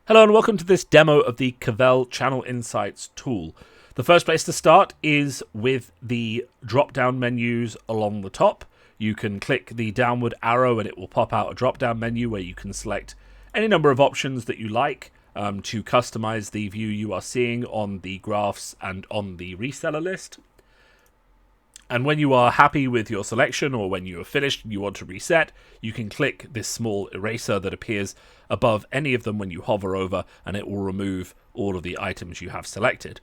Hello and welcome to this demo of the Cavell Channel Insights tool. The first place to start is with the drop-down menus along the top. You can click the downward arrow and it will pop out a drop-down menu where you can select any number of options that you like to customize the view you are seeing on the graphs and on the reseller list. And when you are happy with your selection, or when you are finished and you want to reset, you can click this small eraser that appears above any of them when you hover over, and it will remove all of the items you have selected.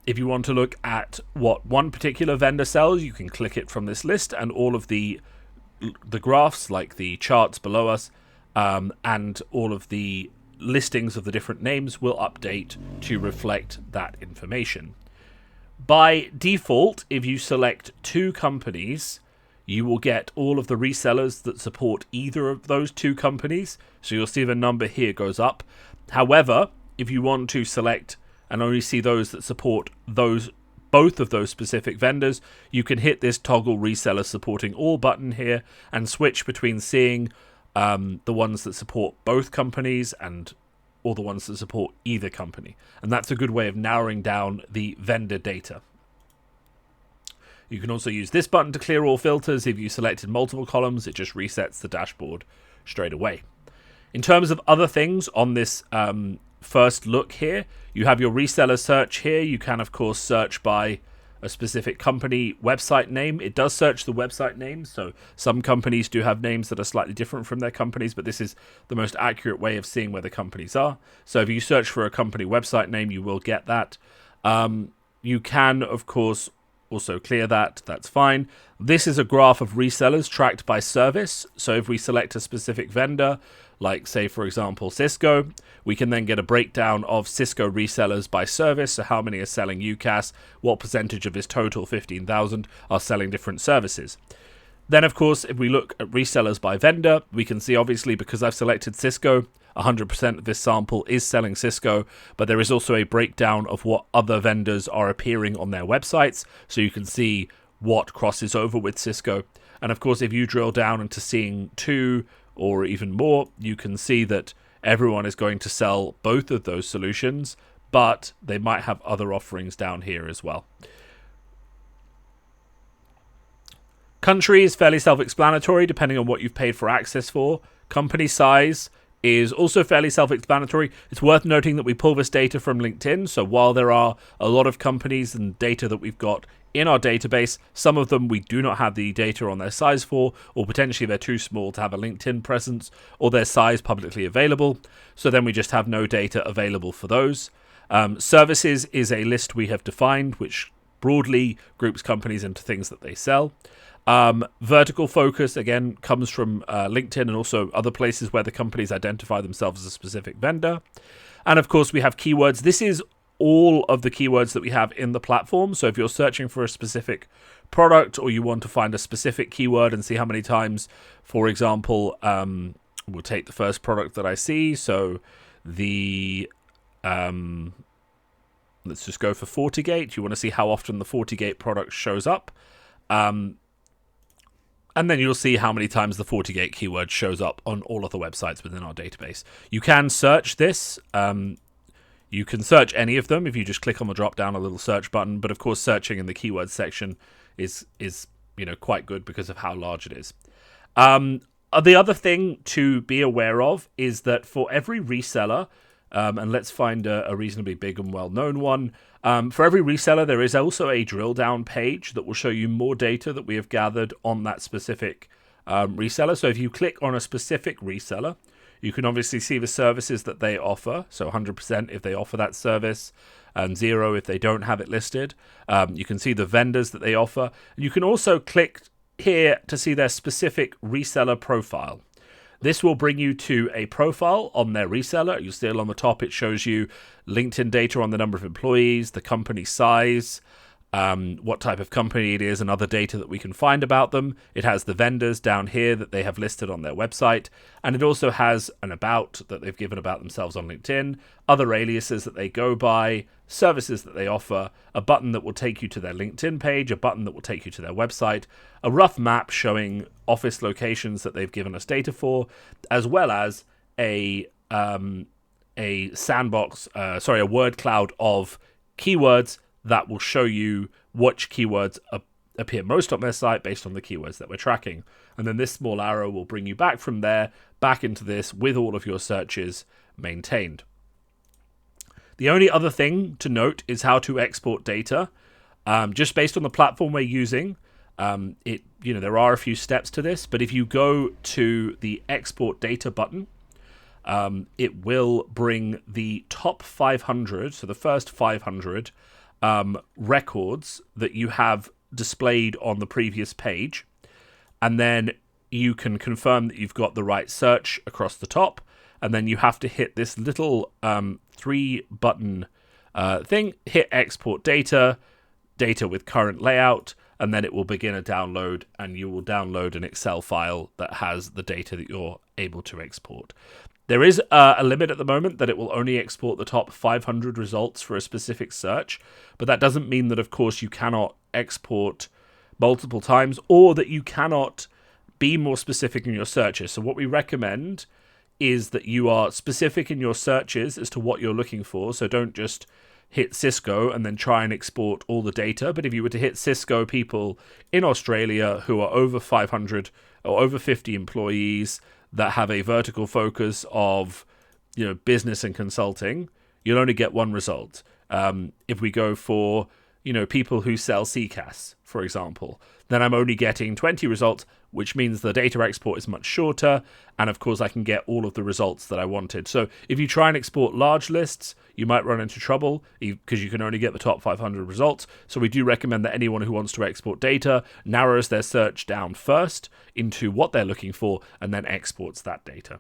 If you want to look at what one particular vendor sells, you can click it from this list, and all of the graphs, like the charts below us, and all of the listings of the different names will update to reflect that information. By default, if you select two companies, you will get all of the resellers that support either of those two companies. So you'll see the number here goes up. However, if you want to select and only see those that support both of those specific vendors, you can hit this toggle reseller supporting all button here and switch between seeing the ones that support both companies or the ones that support either company. And that's a good way of narrowing down the vendor data. You can also use this button to clear all filters. If you selected multiple columns, it just resets the dashboard straight away. In terms of other things on this first look here, you have your reseller search here. You can, of course, search by a specific company website name. It does search the website names, so some companies do have names that are slightly different from their companies, but this is the most accurate way of seeing where the companies are. So if you search for a company website name, you will get that. You can, of course, also clear that. That's fine. This is a graph of resellers tracked by service. So if we select a specific vendor, like say, for example, Cisco, we can then get a breakdown of Cisco resellers by service. So how many are selling UCaaS, what percentage of this total 15,000 are selling different services. Then, of course, if we look at resellers by vendor, we can see, obviously, because I've selected Cisco, 100% of this sample is selling Cisco, but there is also a breakdown of what other vendors are appearing on their websites. So you can see what crosses over with Cisco. And of course, if you drill down into seeing two or even more, you can see that everyone is going to sell both of those solutions, but they might have other offerings down here as well. Country is fairly self-explanatory depending on what you've paid for access for. Company size is also fairly self-explanatory. It's worth noting that we pull this data from LinkedIn, so while there are a lot of companies and data that we've got in our database, some of them we do not have the data on their size for, or potentially they're too small to have a LinkedIn presence, or their size publicly available, so then we just have no data available for those. Services is a list we have defined, which broadly groups companies into things that they sell. Vertical focus, again, comes from LinkedIn and also other places where the companies identify themselves as a specific vendor. And of course, we have keywords. This is all of the keywords that we have in the platform. So if you're searching for a specific product or you want to find a specific keyword and see how many times, for example, we'll take the first product that I see. So the let's just go for FortiGate. You want to see how often the FortiGate product shows up. And then you'll see how many times the FortiGate keyword shows up on all of the websites within our database. You can search this. You can search any of them if you just click on the drop down, a little search button. But of course, searching in the keyword section is quite good because of how large it is. The other thing to be aware of is that for every reseller, and let's find a reasonably big and well-known one. For every reseller, there is also a drill down page that will show you more data that we have gathered on that specific reseller. So if you click on a specific reseller, you can obviously see the services that they offer. So 100% if they offer that service, and 0 if they don't have it listed. You can see the vendors that they offer. You can also click here to see their specific reseller profile. This will bring you to a profile on their reseller. You'll see on the top, it shows you LinkedIn data on the number of employees, the company size, what type of company it is, and other data that we can find about them. It has the vendors down here that they have listed on their website, and it also has an about that they've given about themselves on LinkedIn, other aliases that they go by, services that they offer, a button that will take you to their LinkedIn page, a button that will take you to their website, a rough map showing office locations that they've given us data for, as well as a a a word cloud of keywords that will show you which keywords appear most on their site based on the keywords that we're tracking. And then this small arrow will bring you back from there, back into this with all of your searches maintained. The only other thing to note is how to export data. Just based on the platform we're using, there are a few steps to this, but if you go to the export data button, it will bring the top 500, so the first 500 records that you have displayed on the previous page, and then you can confirm that you've got the right search across the top, and then you have to hit this little 3-button thing, hit export data with current layout, and then it will begin a download, and you will download an Excel file that has the data that you're able to export. There is a limit at the moment that it will only export the top 500 results for a specific search, but that doesn't mean that, of course, you cannot export multiple times or that you cannot be more specific in your searches. So what we recommend is that you are specific in your searches as to what you're looking for. So don't just hit Cisco and then try and export all the data. But if you were to hit Cisco people in Australia who are over 500 or over 50 employees that have a vertical focus of, business and consulting, you'll only get one result. If we go for, people who sell CCAS, for example, then I'm only getting 20 results, which means the data export is much shorter. And of course, I can get all of the results that I wanted. So if you try and export large lists, you might run into trouble because you can only get the top 500 results. So we do recommend that anyone who wants to export data narrows their search down first into what they're looking for and then exports that data.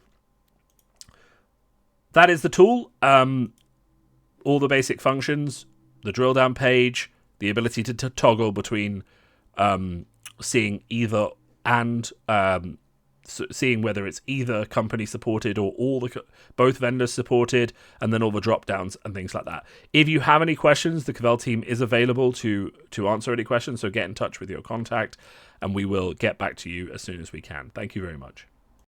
That is the tool. All the basic functions, the drill down page, the ability to toggle between seeing either and seeing whether it's either company supported or both vendors supported, and then all the drop downs and things like that. If you have any questions, the Cavell team is available to answer any questions, so get in touch with your contact and we will get back to you as soon as we can. Thank you very much.